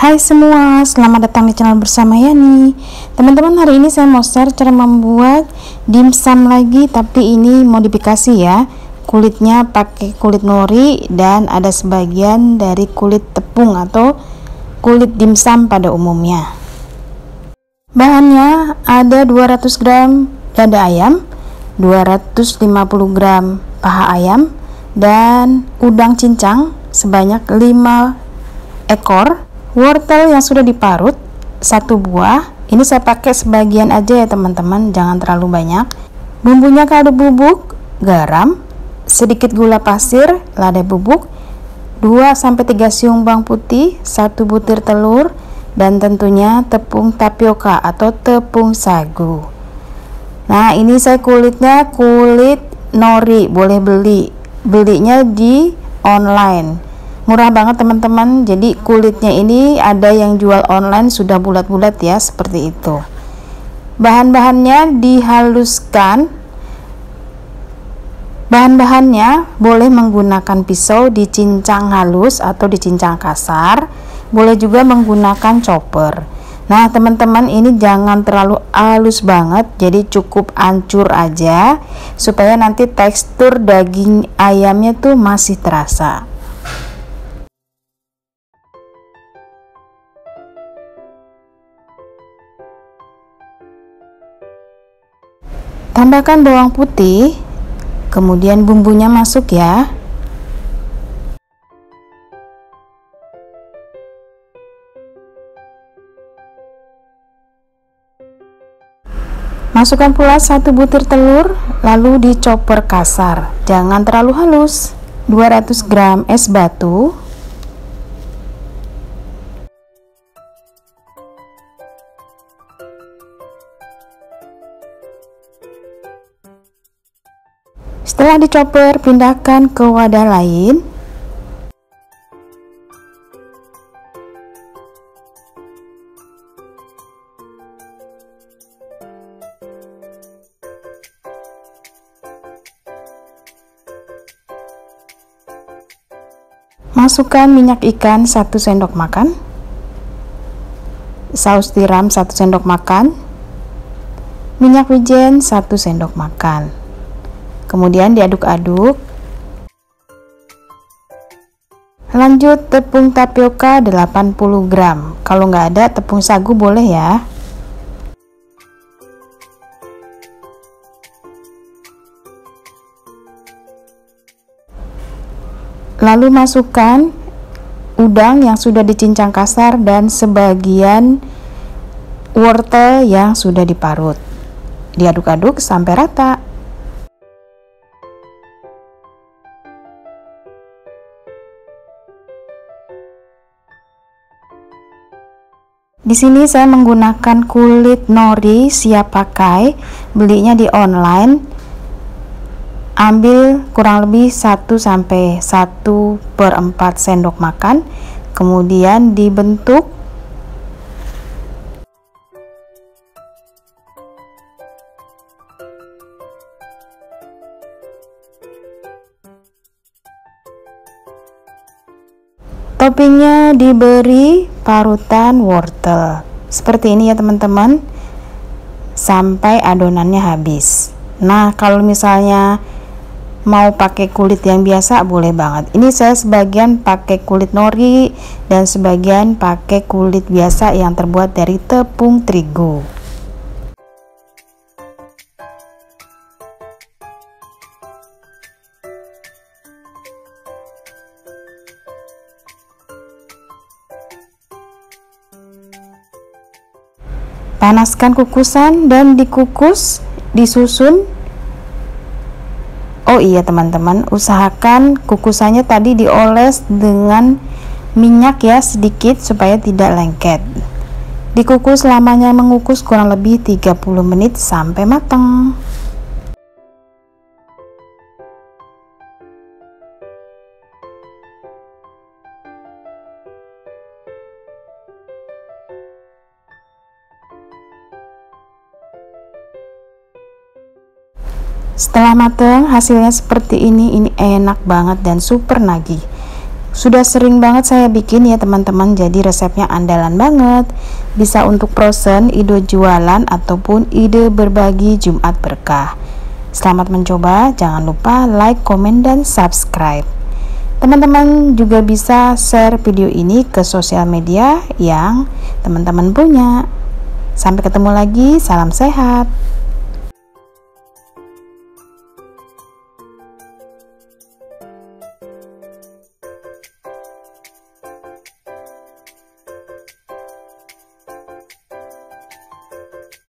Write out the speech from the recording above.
Hai semua, selamat datang di channel bersama Yani. Teman-teman, hari ini saya mau share cara membuat dimsum lagi, tapi ini modifikasi ya. Kulitnya pakai kulit nori dan ada sebagian dari kulit tepung atau kulit dimsum pada umumnya. Bahannya ada 200 gram dada ayam, 250 gram paha ayam, dan udang cincang sebanyak 5 ekor. Wortel yang sudah diparut 1 buah. Ini saya pakai sebagian aja ya teman-teman, jangan terlalu banyak. Bumbunya kaldu bubuk, garam, sedikit gula pasir, lada bubuk, 2-3 siung bawang putih, 1 butir telur, dan tentunya tepung tapioka atau tepung sagu. Nah, ini saya kulitnya kulit nori, boleh belinya di online. Murah banget teman-teman. Jadi kulitnya ini ada yang jual online sudah bulat-bulat ya, seperti itu. Bahan-bahannya dihaluskan. Bahan-bahannya boleh menggunakan pisau dicincang halus atau dicincang kasar, boleh juga menggunakan chopper. Nah teman-teman, ini jangan terlalu halus banget, jadi cukup hancur aja supaya nanti tekstur daging ayamnya tuh masih terasa. Tambahkan bawang putih, kemudian bumbunya masuk ya. Masukkan pula 1 butir telur, lalu dicoper kasar, jangan terlalu halus. 200 gram es batu, setelah dicoper, pindahkan ke wadah lain. Masukkan minyak ikan 1 sendok makan, saus tiram 1 sendok makan, minyak wijen 1 sendok makan. Kemudian diaduk-aduk. Lanjut tepung tapioka 80 gram. Kalau nggak ada tepung sagu boleh ya. Lalu masukkan udang yang sudah dicincang kasar dan sebagian wortel yang sudah diparut. Diaduk-aduk sampai rata. Di sini saya menggunakan kulit nori siap pakai, belinya di online. Ambil kurang lebih 1-1/4 sendok makan, kemudian dibentuk. Toppingnya diberi parutan wortel seperti ini ya teman-teman, sampai adonannya habis. Nah kalau misalnya mau pakai kulit yang biasa boleh banget. Ini saya sebagian pakai kulit nori dan sebagian pakai kulit biasa yang terbuat dari tepung terigu. Panaskan kukusan dan dikukus, disusun. Oh iya teman-teman, usahakan kukusannya tadi dioles dengan minyak ya sedikit supaya tidak lengket. Dikukus lamanya mengukus kurang lebih 30 menit sampai matang. Setelah matang hasilnya seperti ini enak banget dan super nagih. Sudah sering banget saya bikin ya teman-teman, jadi resepnya andalan banget. Bisa untuk frozen, ide jualan, ataupun ide berbagi Jumat berkah. Selamat mencoba, jangan lupa like, komen, dan subscribe. Teman-teman juga bisa share video ini ke sosial media yang teman-teman punya. Sampai ketemu lagi, salam sehat.